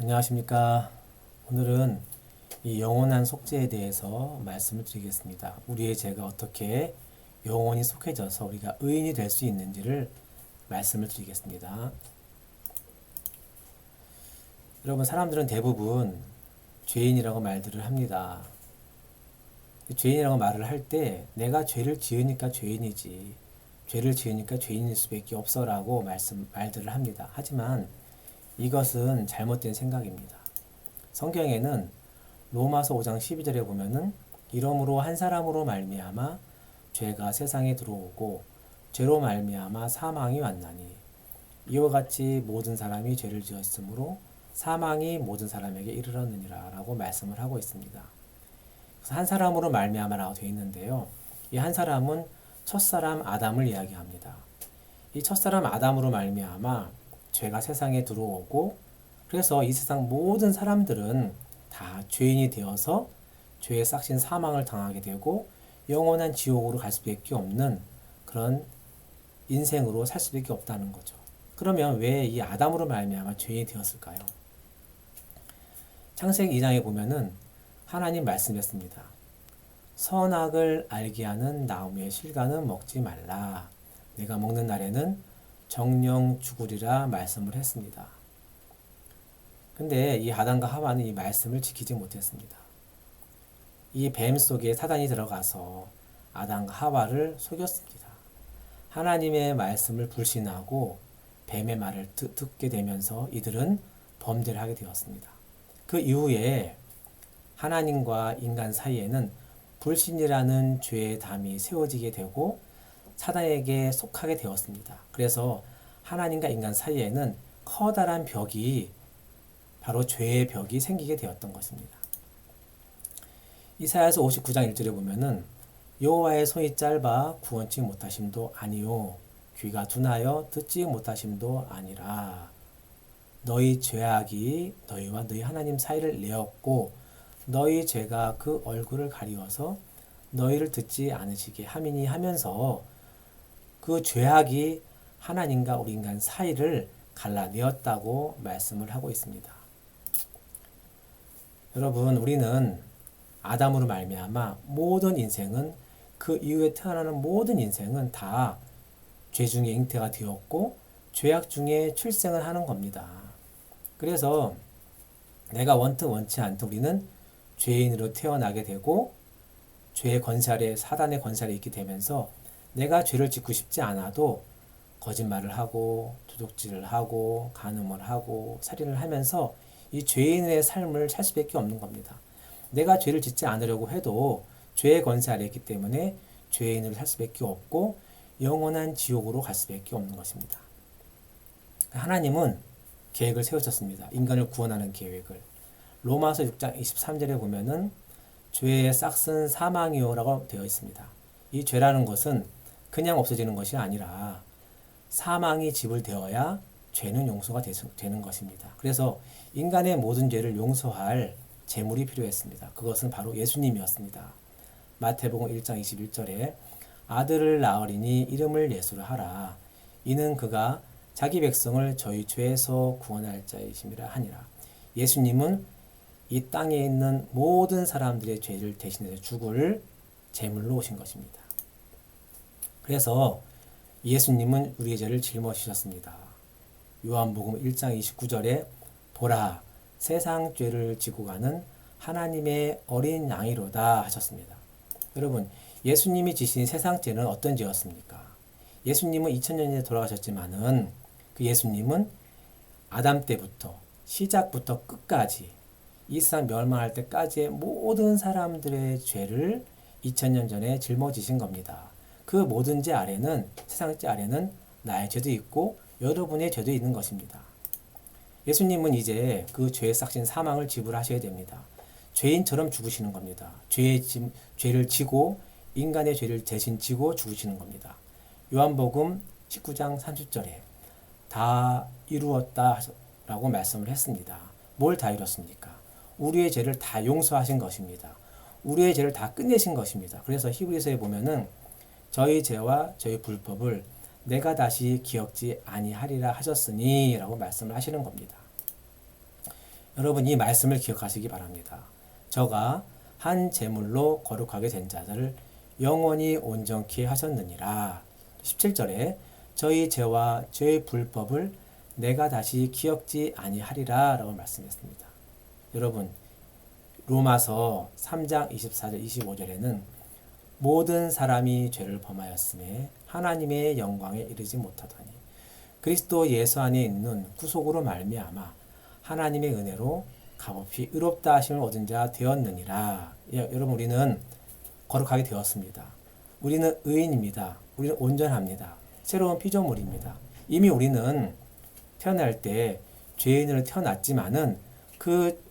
안녕하십니까. 오늘은 이 영원한 속죄에 대해서 말씀을 드리겠습니다. 우리의 죄가 어떻게 영원히 속해져서 우리가 의인이 될 수 있는지를 말씀을 드리겠습니다. 여러분, 사람들은 대부분 죄인이라고 말들을 합니다. 죄인이라고 말을 할 때 내가 죄를 지으니까 죄인이지, 죄를 지으니까 죄인일 수밖에 없어라고 말들을 합니다. 하지만 이것은 잘못된 생각입니다. 성경에는 로마서 5장 12절에 보면은 이러므로 한 사람으로 말미암아 죄가 세상에 들어오고 죄로 말미암아 사망이 왔나니 이와 같이 모든 사람이 죄를 지었으므로 사망이 모든 사람에게 이르렀느니라 라고 말씀을 하고 있습니다. 그래서 한 사람으로 말미암아라고 되어 있는데요. 이 한 사람은 첫사람 아담을 이야기합니다. 이 첫사람 아담으로 말미암아 죄가 세상에 들어오고 그래서 이 세상 모든 사람들은 다 죄인이 되어서 죄의 싹신 사망을 당하게 되고 영원한 지옥으로 갈 수밖에 없는 그런 인생으로 살 수밖에 없다는 거죠. 그러면 왜 이 아담으로 말미암아 죄인이 되었을까요? 창세기 2장에 보면은 하나님 말씀했습니다. 선악을 알게 하는 나무의 실과는 먹지 말라. 내가 먹는 날에는 정령 죽으리라 말씀을 했습니다. 근데 이 아담과 하와는 이 말씀을 지키지 못했습니다. 이 뱀 속에 사단이 들어가서 아담과 하와를 속였습니다. 하나님의 말씀을 불신하고 뱀의 말을 듣게 되면서 이들은 범죄를 하게 되었습니다. 그 이후에 하나님과 인간 사이에는 불신이라는 죄의 담이 세워지게 되고 사단에게 속하게 되었습니다. 그래서 하나님과 인간 사이에는 커다란 벽이 바로 죄의 벽이 생기게 되었던 것입니다. 이사야서 59장 1절에 보면은 여호와의 손이 짧아 구원치 못하심도 아니요 귀가 둔하여 듣지 못하심도 아니라 너희 죄악이 너희와 너희 하나님 사이를 내었고 너희 죄가 그 얼굴을 가리워서 너희를 듣지 않으시게 함이니 하면서 그 죄악이 하나님과 우리 인간 사이를 갈라내었다고 말씀을 하고 있습니다. 여러분, 우리는 아담으로 말미암아 모든 인생은 그 이후에 태어나는 모든 인생은 다 죄 중에 잉태가 되었고 죄악 중에 출생을 하는 겁니다. 그래서 내가 원튼 원치 않든 우리는 죄인으로 태어나게 되고 죄의 권세 사단의 권세에 있게 되면서 내가 죄를 짓고 싶지 않아도 거짓말을 하고 도둑질을 하고 간음을 하고 살인을 하면서 이 죄인의 삶을 살 수밖에 없는 겁니다. 내가 죄를 짓지 않으려고 해도 죄의 권세 아래 있기 때문에 죄인으로 살 수밖에 없고 영원한 지옥으로 갈 수밖에 없는 것입니다. 하나님은 계획을 세우셨습니다. 인간을 구원하는 계획을. 로마서 6장 23절에 보면은 죄의 싹은 사망이요라고 되어 있습니다. 이 죄라는 것은 그냥 없어지는 것이 아니라 사망이 지불되어야 죄는 용서가 되는 것입니다. 그래서 인간의 모든 죄를 용서할 제물이 필요했습니다. 그것은 바로 예수님이었습니다. 마태복음 1장 21절에 아들을 낳으리니 이름을 예수라 하라. 이는 그가 자기 백성을 저희 죄에서 구원할 자이심이라 하니라. 예수님은 이 땅에 있는 모든 사람들의 죄를 대신해서 죽을 제물로 오신 것입니다. 그래서 예수님은 우리의 죄를 짊어지셨습니다. 요한복음 1장 29절에 보라 세상 죄를 지고 가는 하나님의 어린 양이로다 하셨습니다. 여러분, 예수님이 지신 세상 죄는 어떤 죄였습니까? 예수님은 2000년 전에 돌아가셨지만은 그 예수님은 아담 때부터 시작부터 끝까지 이 세상 멸망할 때까지의 모든 사람들의 죄를 2000년 전에 짊어지신 겁니다. 그 모든 죄 아래는 세상 죄 아래는 나의 죄도 있고 여러분의 죄도 있는 것입니다. 예수님은 이제 그 죄의 싹신 사망을 지불하셔야 됩니다. 죄인처럼 죽으시는 겁니다. 죄를 지고 인간의 죄를 대신 지고 죽으시는 겁니다. 요한복음 19장 30절에 다 이루었다 라고 말씀을 했습니다. 뭘 다 이뤘습니까? 우리의 죄를 다 용서하신 것입니다. 우리의 죄를 다 끝내신 것입니다. 그래서 히브리서에 보면은 저희 죄와 저희 불법을 내가 다시 기억지 아니하리라 하셨으니 라고 말씀을 하시는 겁니다. 여러분 이 말씀을 기억하시기 바랍니다. 저가 한 제물로 거룩하게 된 자들을 영원히 온전케 하셨느니라. 17절에 저희 죄와 죄의 불법을 내가 다시 기억지 아니하리라 라고 말씀했습니다. 여러분 로마서 3장 24절 25절에는 모든 사람이 죄를 범하였음에 하나님의 영광에 이르지 못하더니 그리스도 예수 안에 있는 구속으로 말미암아 하나님의 은혜로 값없이 의롭다 하심을 얻은 자 되었느니라. 여러분 우리는 거룩하게 되었습니다. 우리는 의인입니다. 우리는 온전합니다. 새로운 피조물입니다. 이미 우리는 태어날 때 죄인으로 태어났지만은 그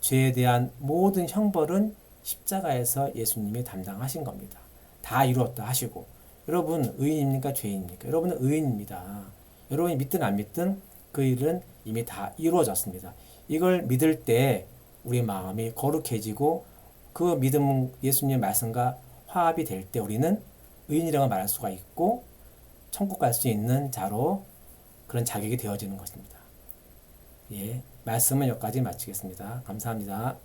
죄에 대한 모든 형벌은 십자가에서 예수님이 담당하신 겁니다. 다 이루었다 하시고 여러분 의인입니까? 죄인입니까? 여러분은 의인입니다. 여러분이 믿든 안 믿든 그 일은 이미 다 이루어졌습니다. 이걸 믿을 때 우리 마음이 거룩해지고 그 믿음 예수님의 말씀과 화합이 될 때 우리는 의인이라고 말할 수가 있고 천국 갈 수 있는 자로 그런 자격이 되어지는 것입니다. 예, 말씀은 여기까지 마치겠습니다. 감사합니다.